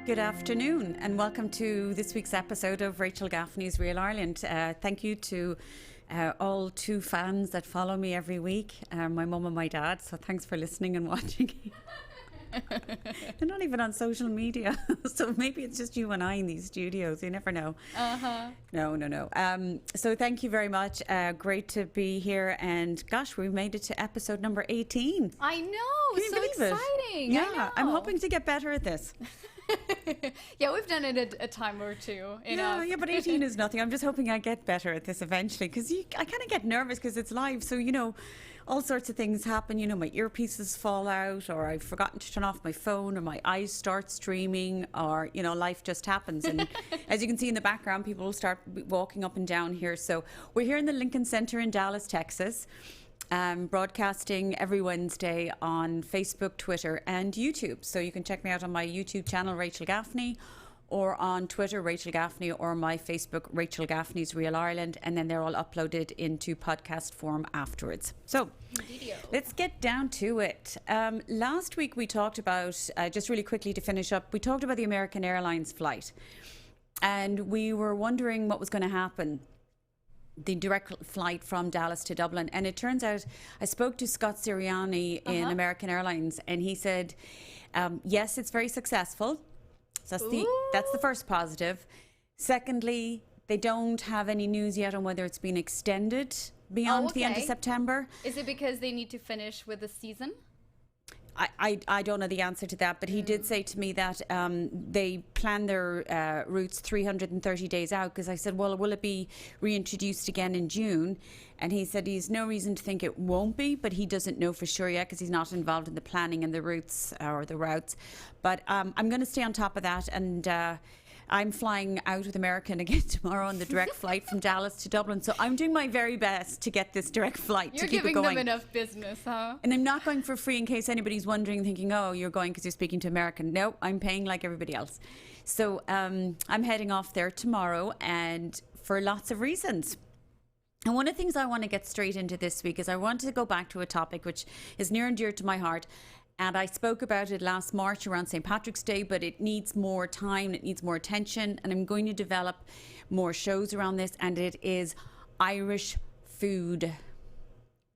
Good afternoon and welcome to this week's episode of Rachel Gaffney's Real Ireland. Thank you to all two fans that follow me every week, my mum and my dad, so thanks for listening and watching. They're not even on social media, so maybe it's just you and I in these studios, you never know. No. So thank you very much, great to be here, and gosh, we made it to episode number 18. I know, so exciting. Yeah, I'm hoping to get better at this. Yeah, we've done it a time or two. Yeah, but 18 is nothing. I'm just hoping I get better at this eventually, because I kind of get nervous because it's live. So, all sorts of things happen. My earpieces fall out, or I've forgotten to turn off my phone, or my eyes start streaming, or, life just happens. And as you can see in the background, people will start walking up and down here. So we're here in the Lincoln Center in Dallas, Texas. Broadcasting every Wednesday on Facebook, Twitter and YouTube. So you can check me out on my YouTube channel, Rachel Gaffney, or on Twitter, Rachel Gaffney, or my Facebook, Rachel Gaffney's Real Ireland. And then they're all uploaded into podcast form afterwards. So let's get down to it. Last week we talked about, just really quickly to finish up, we talked about the American Airlines flight. And we were wondering what was going to happen. The direct flight from Dallas to Dublin. And it turns out I spoke to Scott Sirianni in American Airlines, and he said, yes, it's very successful. So that's the first positive. Secondly, they don't have any news yet on whether it's been extended beyond the end of September. Is it because they need to finish with the season? I don't know the answer to that, but he did say to me that they plan their routes 330 days out, because I said, well, will it be reintroduced again in June? And he said he's no reason to think it won't be, but he doesn't know for sure yet because he's not involved in the planning and the routes or the routes. But I'm going to stay on top of that, and I'm flying out with American again tomorrow on the direct flight from Dallas to Dublin. So I'm doing my very best to get this direct flight to keep it going. You're giving them enough business, huh? And I'm not going for free, in case anybody's wondering, thinking, oh, you're going because you're speaking to American. No, I'm paying like everybody else. So I'm heading off there tomorrow, and for lots of reasons. And one of the things I want to get straight into this week is I want to go back to a topic which is near and dear to my heart. And I spoke about it last March around St. Patrick's Day, but it needs more time, it needs more attention, and I'm going to develop more shows around this, and it is Irish food.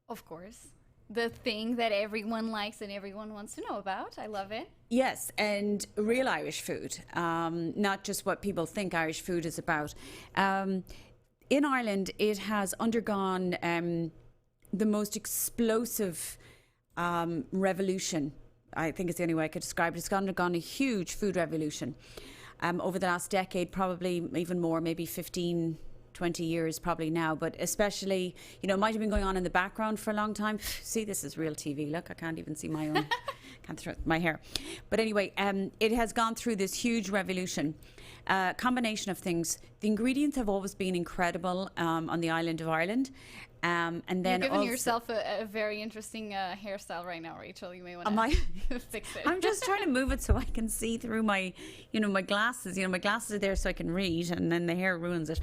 Of course. The thing that everyone likes and everyone wants to know about. I love it. Yes, and real Irish food, not just what people think Irish food is about. In Ireland, it has undergone the most explosive revolution. I think it's the only way I could describe it. It's undergone a huge food revolution over the last decade, probably even more, maybe 15, 20 years probably now, but especially, it might have been going on in the background for a long time. See, this is real TV. Look, I can't even see my own, can't throw my hair. But anyway, it has gone through this huge revolution. Combination of things. The ingredients have always been incredible on the island of Ireland. And then you're giving yourself a very interesting hairstyle right now, Rachel. You may want to fix it. I'm just trying to move it so I can see through my, my glasses. My glasses are there so I can read, and then the hair ruins it.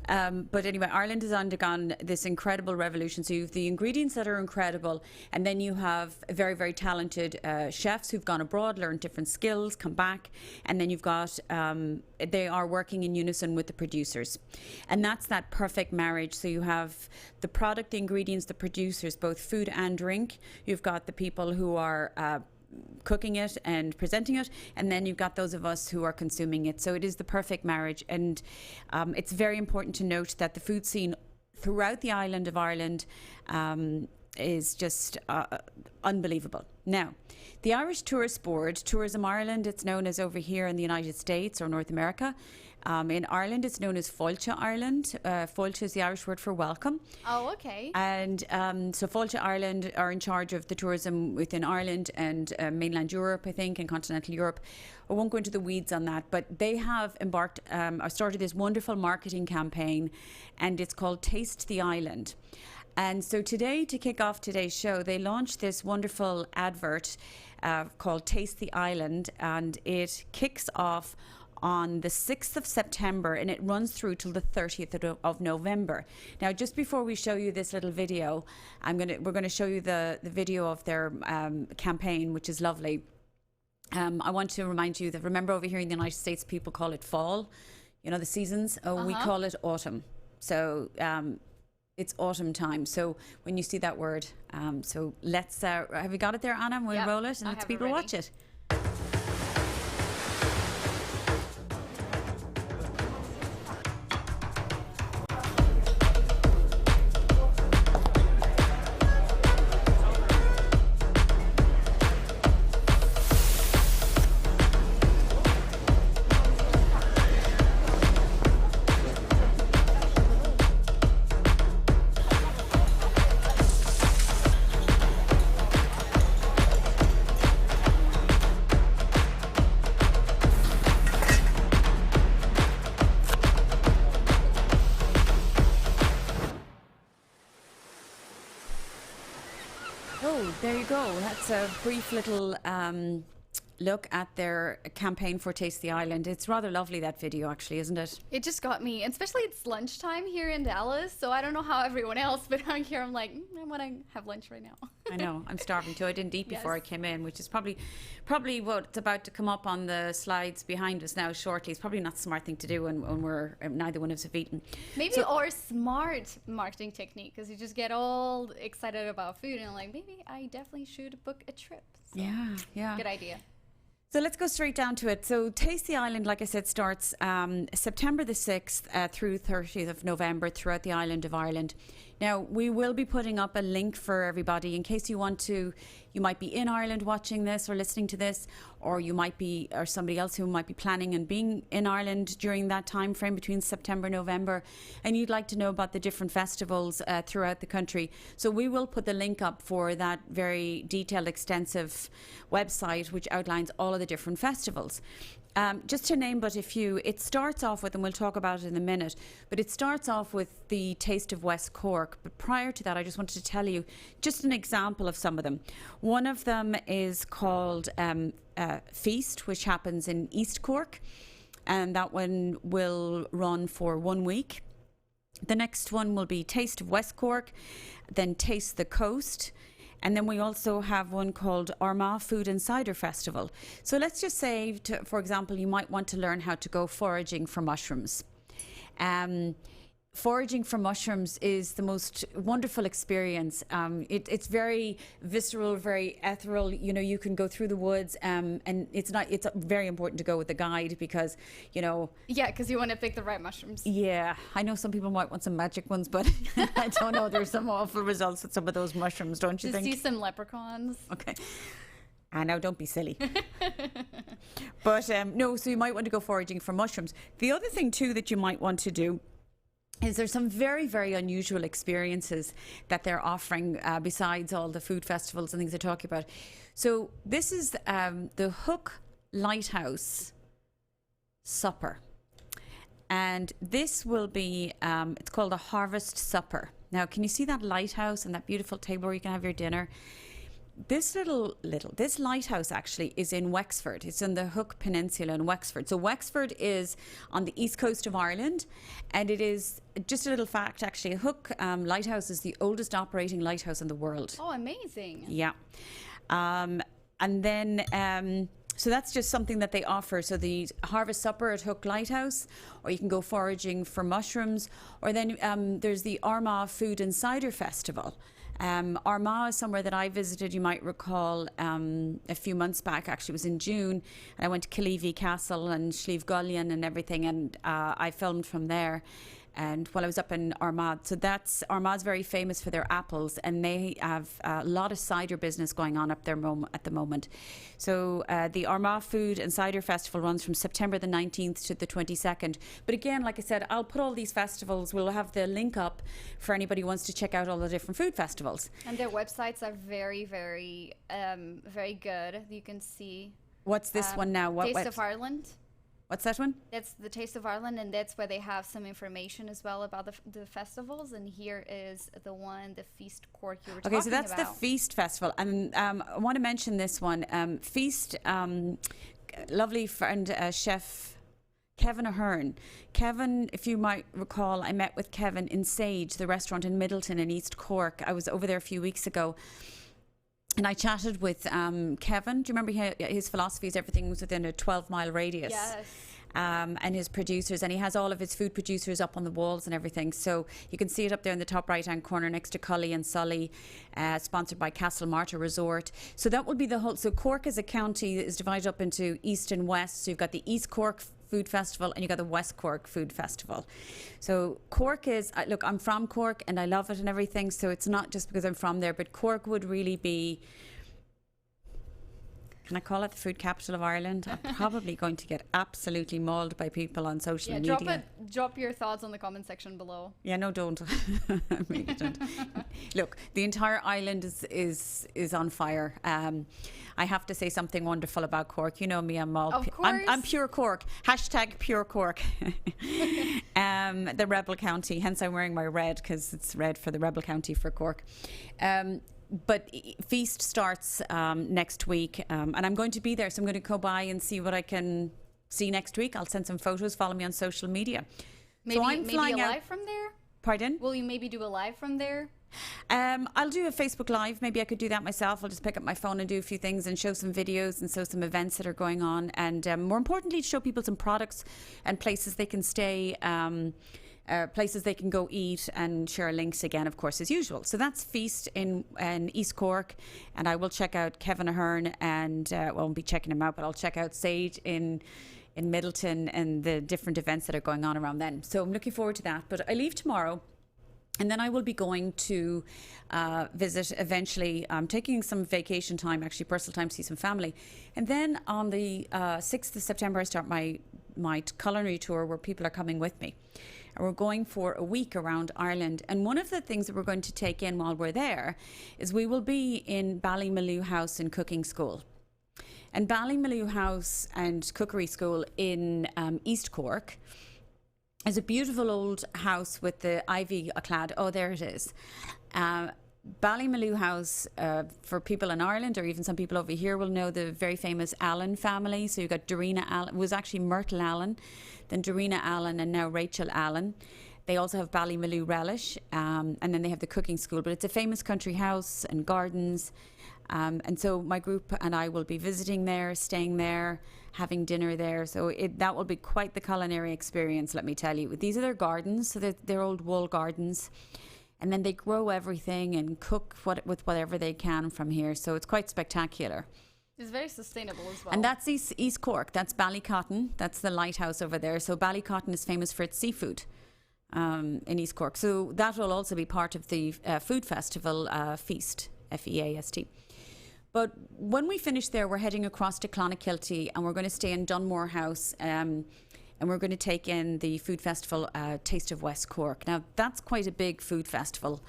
But anyway, Ireland has undergone this incredible revolution. So you have the ingredients that are incredible, and then you have very, very talented chefs who've gone abroad, learned different skills, come back, and then you've got, they are working in unison with the producers. And that's that perfect marriage. So you have the product, the ingredients, the producers, both food and drink. You've got the people who are cooking it and presenting it, and then you've got those of us who are consuming it. So it is the perfect marriage, and it's very important to note that the food scene throughout the island of Ireland is just unbelievable. Now, the Irish Tourist Board, Tourism Ireland, it's known as over here in the United States or North America. In Ireland, it's known as Fáilte Ireland. Fáilte is the Irish word for welcome. Oh, okay. And so Fáilte Ireland are in charge of the tourism within Ireland and mainland Europe, I think, and continental Europe. I won't go into the weeds on that, but they have embarked, or started this wonderful marketing campaign, and it's called Taste the Island. And so today, to kick off today's show, they launched this wonderful advert called Taste the Island, and it kicks off on the 6th of September, and it runs through till the 30th of November. Now, just before we show you this little video, we're going to show you the video of their campaign, which is lovely. I want to remind you that, remember, over here in the United States, people call it fall, you know, the seasons. We call it autumn. So it's autumn time. So when you see that word, so let's, have you got it there, Anna? We'll roll it and let people watch it. Oh, there you go. That's a brief little look at their campaign for Taste the Island. It's rather lovely, that video, actually, isn't it? It just got me, especially it's lunchtime here in Dallas, so I don't know how everyone else, but out here I'm like, I want to have lunch right now. I know, I'm starving too. I didn't eat before I came in, which is probably what's about to come up on the slides behind us now shortly. It's probably not a smart thing to do when we're neither one of us have eaten. Maybe or smart marketing technique, because you just get all excited about food and like, maybe I definitely should book a trip. So, yeah. Good idea. So let's go straight down to it. So Taste the Island, like I said, starts September the 6th through 30th of November throughout the island of Ireland. Now, we will be putting up a link for everybody in case you want to, you might be in Ireland watching this or listening to this, or you might be, or somebody else who might be planning and being in Ireland during that time frame between September and November, and you'd like to know about the different festivals throughout the country. So we will put the link up for that very detailed, extensive website which outlines all of the different festivals. Just to name but a few, it starts off with, and we'll talk about it in a minute, but it starts off with the Taste of West Cork. But prior to that, I just wanted to tell you just an example of some of them. One of them is called Feast, which happens in East Cork, and that one will run for 1 week. The next one will be Taste of West Cork, then Taste the Coast. And then we also have one called Armagh Food and Cider Festival. So let's just say, for example, you might want to learn how to go foraging for mushrooms. Foraging for mushrooms is the most wonderful experience. It's very visceral, very ethereal. You know, you can go through the woods, and it's very important to go with a guide because, you know. Yeah, because you want to pick the right mushrooms. Yeah, I know some people might want some magic ones, but I don't know. There's some awful results with some of those mushrooms, don't you think? See some leprechauns. Okay. Now don't be silly. But no, so you might want to go foraging for mushrooms. The other thing too that you might want to do is there's some very, very unusual experiences that they're offering besides all the food festivals and things they're talking about. So this is the Hook Lighthouse Supper. And this will be, it's called a Harvest Supper. Now, can you see that lighthouse and that beautiful table where you can have your dinner? This this lighthouse actually is in Wexford. It's in the Hook Peninsula in Wexford. So Wexford is on the east coast of Ireland, and it is just a little fact actually. Hook Lighthouse is the oldest operating lighthouse in the world. Oh, amazing! Yeah, and then. So that's just something that they offer. So the Harvest Supper at Hook Lighthouse, or you can go foraging for mushrooms, or then there's the Armagh Food and Cider Festival. Armagh is somewhere that I visited, you might recall, a few months back. Actually, it was in June. And I went to Killeavy Castle and Slieve Gullion and everything, and I filmed from there. And while I was up in Armagh, so Armagh's very famous for their apples, and they have a lot of cider business going on up there at the moment. So the Armagh Food and Cider Festival runs from September the 19th to the 22nd. But again, like I said, I'll put all these festivals, we'll have the link up for anybody who wants to check out all the different food festivals. And their websites are very, very, very good. You can see. What's this one now? Taste of Ireland. What's that one? That's the Taste of Ireland, and that's where they have some information as well about the festivals. And here is the one, the Feast Cork you were talking about. Okay, so that's the Feast Festival. And I want to mention this one. Feast, lovely friend, chef Kevin Ahern. Kevin, if you might recall, I met with Kevin in Sage, the restaurant in Middleton in East Cork. I was over there a few weeks ago. And I chatted with Kevin. Do you remember his philosophy is everything was within a 12-mile radius? Yes. And his producers, and he has all of his food producers up on the walls and everything. So you can see it up there in the top right-hand corner next to Cully and Sully, sponsored by Castlemartyr Resort. So that will be the whole. So Cork as a county is divided up into east and west. So you've got the East Cork Food Festival and you got the West Cork Food Festival. So Cork is, look, I'm from Cork and I love it and everything, so it's not just because I'm from there, but Cork would really be, can I call it the food capital of Ireland? I'm probably going to get absolutely mauled by people on social media. Drop your thoughts on the comment section below. Yeah, no, don't. Really don't. Look, the entire island is on fire. I have to say something wonderful about Cork. You know me, I'm pure Cork. Hashtag pure Cork. The Rebel County. Hence I'm wearing my red because it's red for the Rebel County for Cork. But Feast starts next week, and I'm going to be there, so I'm going to go by and see what I can see next week. I'll send some photos. Follow me on social media. Maybe a live from there? Pardon? Will you maybe do a live from there? I'll do a Facebook Live. Maybe I could do that myself. I'll just pick up my phone and do a few things and show some videos and show some events that are going on. And more importantly, show people some products and places they can stay, places they can go eat, and share links again, of course, as usual. So that's Feast in East Cork. And I will check out Kevin Ahern and, won't be checking him out, but I'll check out Sage in Middleton and the different events that are going on around then. So I'm looking forward to that. But I leave tomorrow. And then I will be going to visit eventually. I'm taking some vacation time, actually personal time, to see some family. And then on the 6th of September, I start my culinary tour where people are coming with me. And we're going for a week around Ireland. And one of the things that we're going to take in while we're there is we will be in Ballymaloe House and Cooking School. And Ballymaloe House and Cookery School in East Cork is a beautiful old house with the ivy clad. Oh, there it is. Ballymaloe House, for people in Ireland or even some people over here will know the very famous Allen family. So you've got Dorina Allen, it was actually Myrtle Allen, then Dorina Allen, and now Rachel Allen. They also have Ballymaloe Relish, and then they have the cooking school. But it's a famous country house and gardens. And so my group and I will be visiting there, staying there, having dinner there. So that will be quite the culinary experience, let me tell you. These are their gardens, so they're old wall gardens. And then they grow everything and cook with whatever they can from here. So it's quite spectacular. It's very sustainable as well. And that's East Cork. That's Ballycotton. That's the lighthouse over there. So Ballycotton is famous for its seafood in East Cork. So that will also be part of the food festival Feast, F-E-A-S-T. But when we finish there, we're heading across to Clonakilty and we're going to stay in Dunmore House and we're going to take in the food festival Taste of West Cork. Now, that's quite a big food festival.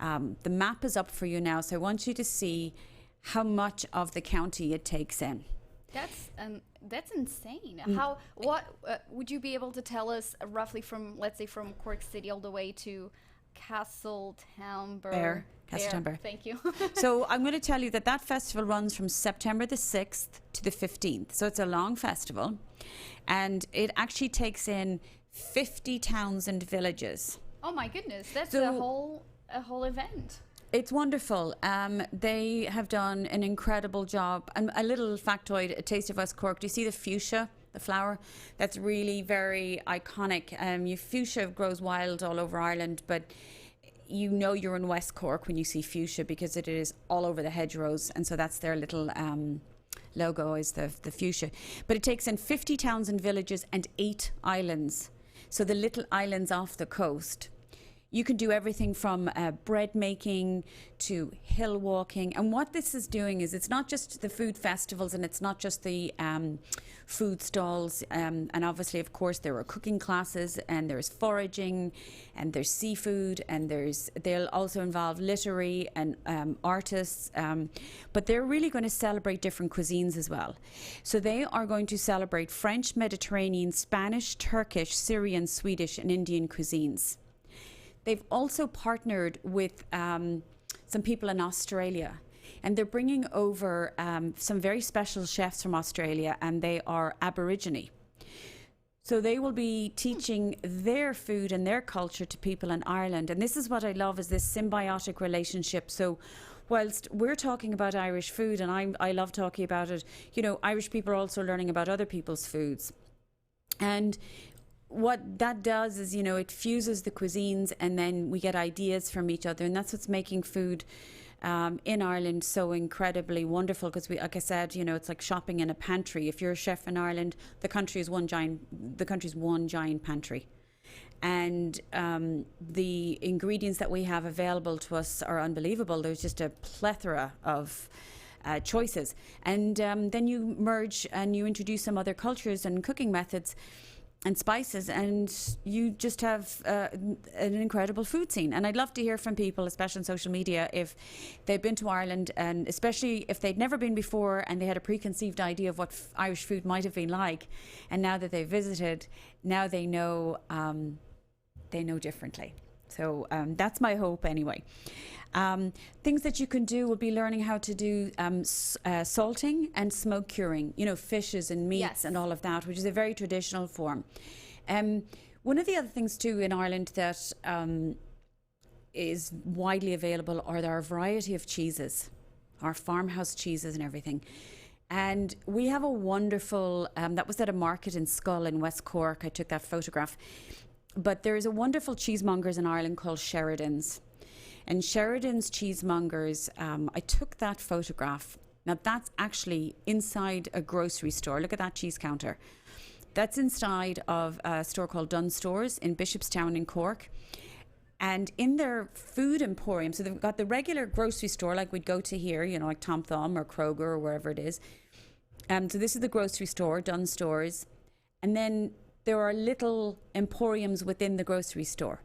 The map is up for you now, so I want you to see how much of the county it takes in. That's insane. What would you be able to tell us roughly from, let's say, from Cork City all the way to Castletownbere? Castletownbere. Thank you. So I'm going to tell you that festival runs from September the 6th to the 15th. So it's a long festival. And it actually takes in 50 towns and villages. Oh my goodness. That's a whole event. It's wonderful. They have done an incredible job. And a little factoid, a Taste of West Cork. Do you see the fuchsia, the flower? That's really very iconic. Fuchsia grows wild all over Ireland, but you know you're in West Cork when you see fuchsia, because it is all over the hedgerows, and so that's their little logo, is the fuchsia. But it takes in 50 towns and villages and 8 islands. So the little islands off the coast. You can do everything from bread making to hill walking. And what this is doing is, it's not just the food festivals, and it's not just the food stalls. And obviously, of course, there are cooking classes, and there's foraging, and there's seafood, and they'll also involve literary and artists. But they're really going to celebrate different cuisines as well. So they are going to celebrate French, Mediterranean, Spanish, Turkish, Syrian, Swedish, and Indian cuisines. They've also partnered with some people in Australia, and they're bringing over some very special chefs from Australia, and they are Aborigine. So they will be teaching their food and their culture to people in Ireland. And this is what I love, is this symbiotic relationship. So whilst we're talking about Irish food, and I love talking about it, you know, Irish people are also learning about other people's foods. And what that does is, you know, it fuses the cuisines, and then we get ideas from each other, and that's what's making food in Ireland so incredibly wonderful. Because we, like I said, you know, it's like shopping in a pantry. If you're a chef in Ireland, the country's one giant pantry, and the ingredients that we have available to us are unbelievable. There's just a plethora of choices, and then you merge and you introduce some other cultures and cooking methods and spices, and you just have an incredible food scene. And I'd love to hear from people, especially on social media, if they've been to Ireland, and especially if they'd never been before and they had a preconceived idea of what Irish food might have been like, and now that they've visited, now they know differently. So that's my hope anyway. Things that you can do will be learning how to do salting and smoke curing, you know, fishes and meats. Yes. And all of that, which is a very traditional form. One of the other things too in Ireland that is widely available are our variety of cheeses, our farmhouse cheeses and everything. And we have a wonderful, that was at a market in Schull in West Cork. I took that photograph. But there is a wonderful cheesemongers in Ireland called Sheridan's. And Sheridan's cheesemongers, I took that photograph. Now that's actually inside a grocery store. Look at that cheese counter. That's inside of a store called Dunn Stores in Bishopstown in Cork. And in their food emporium, so they've got the regular grocery store like we'd go to here, you know, like Tom Thumb or Kroger or wherever it is. So this is the grocery store, Dunn Stores. And then there are little emporiums within the grocery store.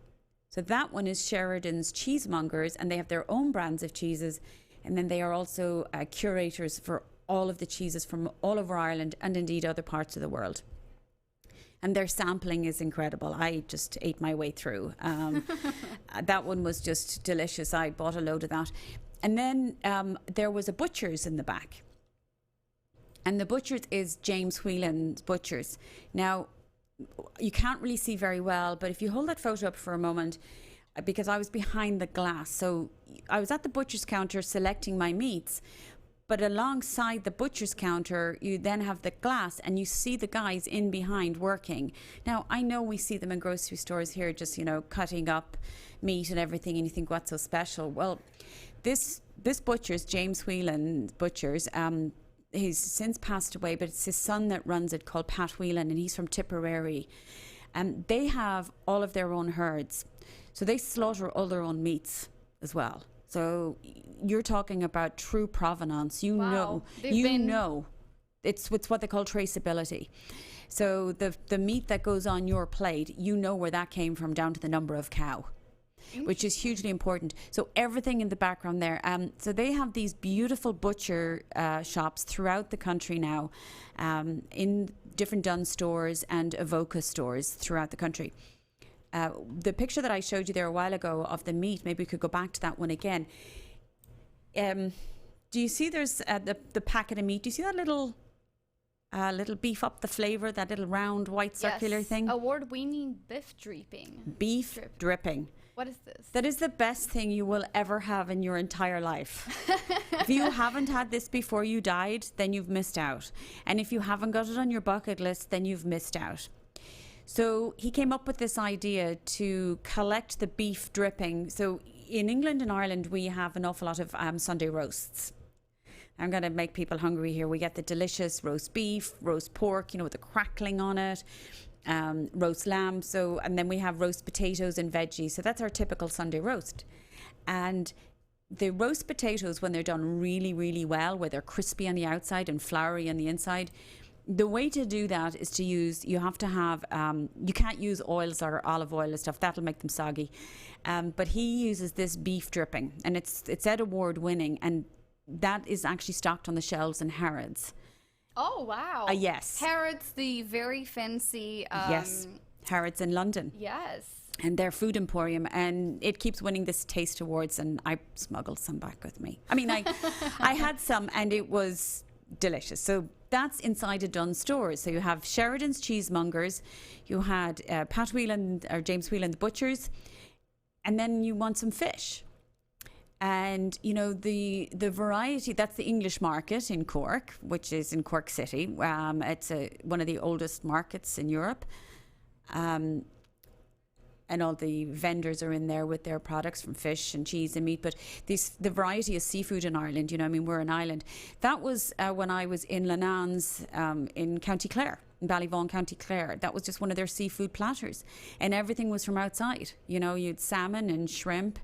So that one is Sheridan's Cheesemongers, and they have their own brands of cheeses. And then they are also curators for all of the cheeses from all over Ireland and indeed other parts of the world. And their sampling is incredible. I just ate my way through. That one was just delicious. I bought a load of that. And then there was a butcher's in the back. And the butcher's is James Whelan's Butchers. Now, you can't really see very well, but if you hold that photo up for a moment, because I was behind the glass, so I was at the butcher's counter selecting my meats, but alongside the butcher's counter you then have the glass, and you see the guys in behind working. Now I know we see them in grocery stores here, just, you know, cutting up meat and everything, and you think, what's so special? Well, this butcher's, James Whelan Butchers, he's since passed away, but it's his son that runs it, called Pat Whelan, and he's from Tipperary. They have all of their own herds, so they slaughter all their own meats as well. So you're talking about true provenance. Wow. know it's what they call traceability. So the meat that goes on your plate, you know where that came from, down to the number of cow, which is hugely important. So everything in the background there. So they have these beautiful butcher shops throughout the country now, in different Dunn stores and Avoca stores throughout the country. The picture that I showed you there a while ago of the meat, maybe we could go back to that one again. Do you see there's the packet of meat? Do you see that little beef up the flavour, that little round white circular thing? Award-winning beef dripping. Beef dripping. What is this? That is the best thing you will ever have in your entire life. If you haven't had this before you died, then you've missed out. And if you haven't got it on your bucket list, then you've missed out. So he came up with this idea to collect the beef dripping. So in England and Ireland, we have an awful lot of Sunday roasts. I'm going to make people hungry here. We get the delicious roast beef, roast pork, with the crackling on it, roast lamb. So, and then we have roast potatoes and veggies. So that's our typical Sunday roast. And the roast potatoes, when they're done really, really well, where they're crispy on the outside and floury on the inside, the way to do that is to use, you have to have, you can't use oils or olive oil and stuff. That'll make them soggy. But he uses this beef dripping, and it's Ed Award winning, and that is actually stocked on the shelves in Harrods. Oh, wow. Yes. Harrods, the very fancy... yes, Harrods in London. Yes. And their food emporium, and it keeps winning this Taste Awards, and I smuggled some back with me. I mean, I had some, and it was delicious. So that's inside a Dunnes Stores. So you have Sheridan's Cheesemongers, you had Pat Whelan or James Whelan the Butchers, and then you want some fish. And the variety, that's the English market in Cork, which is in Cork City. It's one of the oldest markets in Europe, and all the vendors are in there with their products from fish and cheese and meat. But the variety of seafood in Ireland, we're an island. That was when I was in Lenan's in County Clare, in Ballyvaughan, County Clare. That was just one of their seafood platters, and everything was from outside. You'd salmon and shrimp,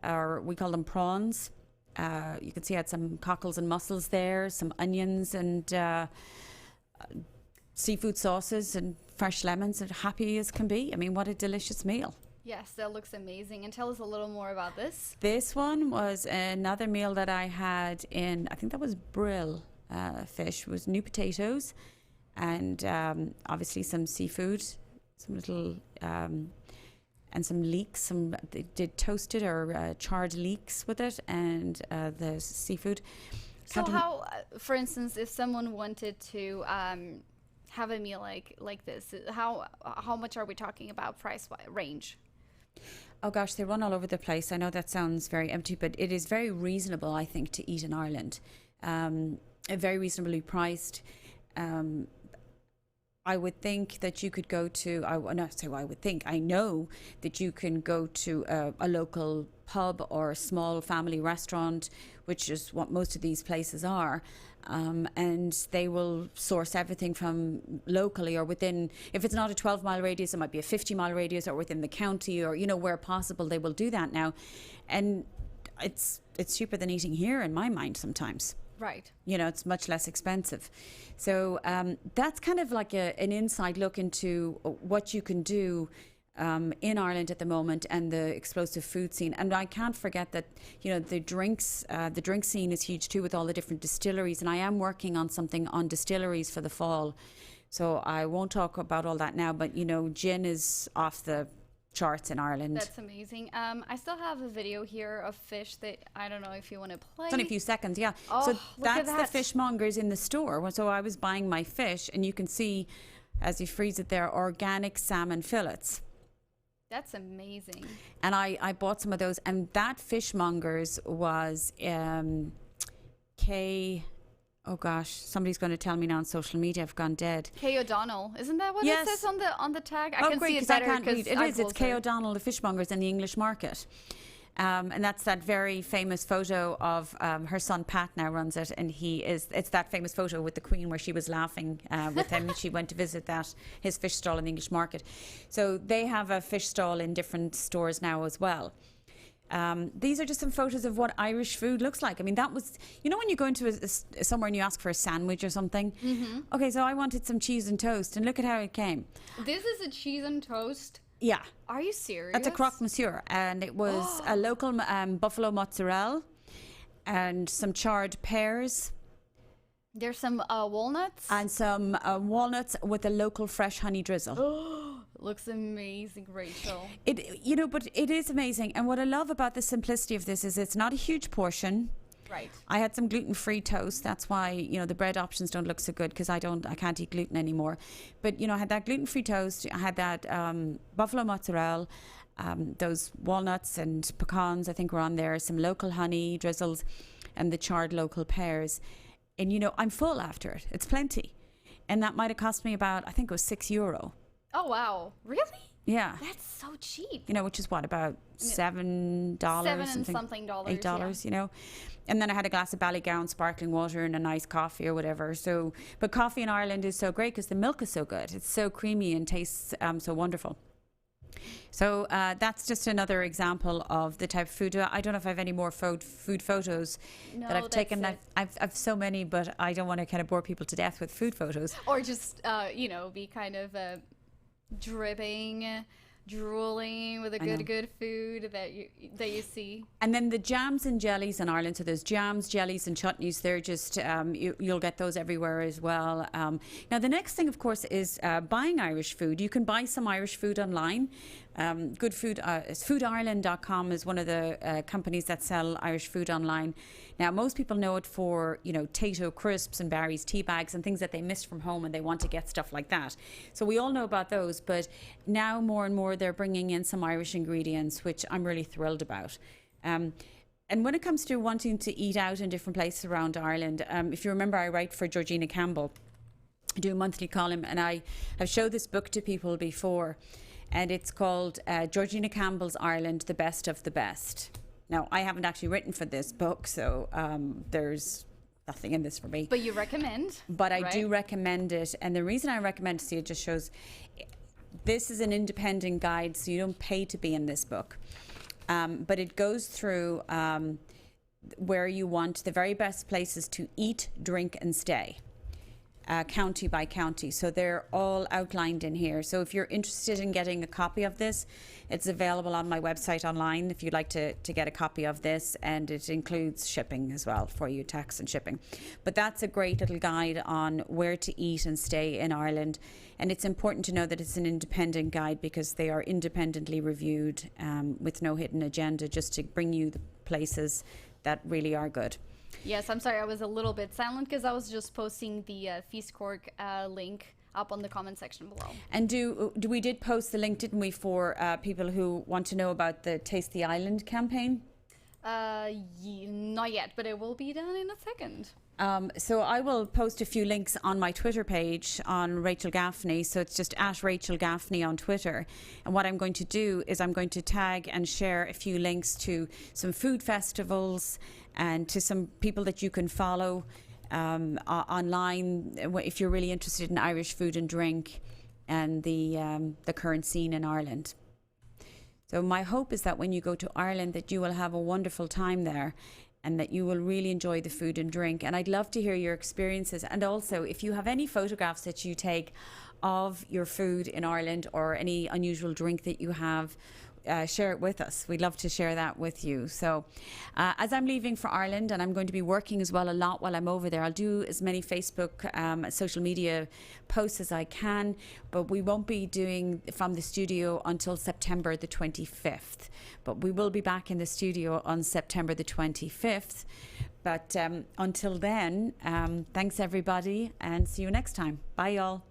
or we call them prawns. You can see I had some cockles and mussels there, some onions and seafood sauces and fresh lemons, and happy as can be. I mean, what a delicious meal. Yes, that looks amazing. And tell us a little more about this. This one was another meal that I had in, I think that was brill fish. It was new potatoes and obviously some seafood, some little... and some leeks, they did toasted or charred leeks with it, and the seafood. So how, for instance, if someone wanted to have a meal like this, how much are we talking about price range? Oh gosh, they run all over the place. I know that sounds very empty, but it is very reasonable, I think, to eat in Ireland. Very reasonably priced. I would think that you could go to, I know that you can go to a local pub or a small family restaurant, which is what most of these places are, and they will source everything from locally or within, if it's not a 12-mile radius, it might be a 50-mile radius, or within the county, or, where possible, they will do that now. And it's cheaper than eating here in my mind sometimes. Right. It's much less expensive. So that's kind of like an inside look into what you can do in Ireland at the moment, and the explosive food scene. And I can't forget that, the drink scene is huge too, with all the different distilleries. And I am working on something on distilleries for the fall. So I won't talk about all that now, but, gin is off the charts in Ireland. That's amazing. I still have a video here of fish that I don't know if you want to play. It's only a few seconds, yeah. Oh, so that's the fishmongers in the store. So I was buying my fish, and you can see, as you freeze it there, organic salmon fillets. That's amazing. And I bought some of those, and that fishmongers was oh gosh, somebody's going to tell me now on social media I've gone dead. Kay O'Donnell, isn't that what it says on the tag? I can great, see it better I can't read. It is. It's Kay closer. O'Donnell, the fishmongers in the English market. And that's that very famous photo of her son Pat now runs it, and it's that famous photo with the Queen where she was laughing with him. She went to visit his fish stall in the English market. So they have a fish stall in different stores now as well. These are just some photos of what Irish food looks like. I mean, that was, when you go into somewhere and you ask for a sandwich or something. Mm-hmm. Okay, so I wanted some cheese and toast, and look at how it came. This is a cheese and toast? Yeah. Are you serious? That's a croque monsieur, and it was a local buffalo mozzarella and some charred pears. There's some walnuts? And some walnuts with a local fresh honey drizzle. Looks amazing, Rachel. But it is amazing. And what I love about the simplicity of this is it's not a huge portion. Right. I had some gluten-free toast. That's why, the bread options don't look so good, because I can't eat gluten anymore. But, I had that gluten-free toast. I had that buffalo mozzarella, those walnuts and pecans, I think, were on there, some local honey drizzles, and the charred local pears. And, I'm full after it. It's plenty. And that might have cost me about, I think it was €6. Oh, wow. Really? Yeah. That's so cheap. You know, which is what, about $7, Something dollars, $8, you know. And then I had a glass of Ballygown sparkling water and a nice coffee or whatever. So, but coffee in Ireland is so great because the milk is so good. It's so creamy and tastes so wonderful. So that's just another example of the type of food. I don't know if I have any more food photos that I've taken. I've so many, but I don't want to kind of bore people to death with food photos. Or just, be kind of dripping, drooling with a good food that you see. And then the jams and jellies in Ireland. So there's jams, jellies, and chutneys. They're just you'll get those everywhere as well. Now the next thing, of course, is buying Irish food. You can buy some Irish food online. Good food, foodireland.com is one of the companies that sell Irish food online. Now, most people know it for, Tato crisps and Barry's tea bags and things that they missed from home and they want to get stuff like that. So we all know about those, but now more and more they're bringing in some Irish ingredients, which I'm really thrilled about. And when it comes to wanting to eat out in different places around Ireland, if you remember, I write for Georgina Campbell. I do a monthly column, and I have showed this book to people before. And it's called Georgina Campbell's Ireland, The Best of the Best. Now, I haven't actually written for this book, so there's nothing in this for me. But you recommend? But I do recommend it. And the reason I recommend it, it just shows this is an independent guide, so you don't pay to be in this book. But it goes through where you want the very best places to eat, drink, and stay. County by county, so they're all outlined in here. So if you're interested in getting a copy of this, it's available on my website online if you'd like to get a copy of this, and it includes shipping as well for you, tax and shipping. But that's a great little guide on where to eat and stay in Ireland, and it's important to know that it's an independent guide because they are independently reviewed with no hidden agenda, just to bring you the places that really are good. Yes, I'm sorry, I was a little bit silent because I was just posting the Feast Cork link up on the comment section below. And we did post the link, didn't we, for people who want to know about the Taste the Island campaign? Not yet, but it will be done in a second. So I will post a few links on my Twitter page on Rachel Gaffney. So it's just at Rachel Gaffney on Twitter. And what I'm going to do is I'm going to tag and share a few links to some food festivals and to some people that you can follow online if you're really interested in Irish food and drink and the current scene in Ireland. So my hope is that when you go to Ireland that you will have a wonderful time there and that you will really enjoy the food and drink. And I'd love to hear your experiences. And also, if you have any photographs that you take of your food in Ireland or any unusual drink that you have, share it with us. We'd love to share that with you. So as I'm leaving for Ireland, and I'm going to be working as well a lot while I'm over there, I'll do as many Facebook social media posts as I can, but we won't be doing from the studio until September the 25th. But we will be back in the studio on September the 25th. But until then, thanks everybody, and see you next time. Bye y'all.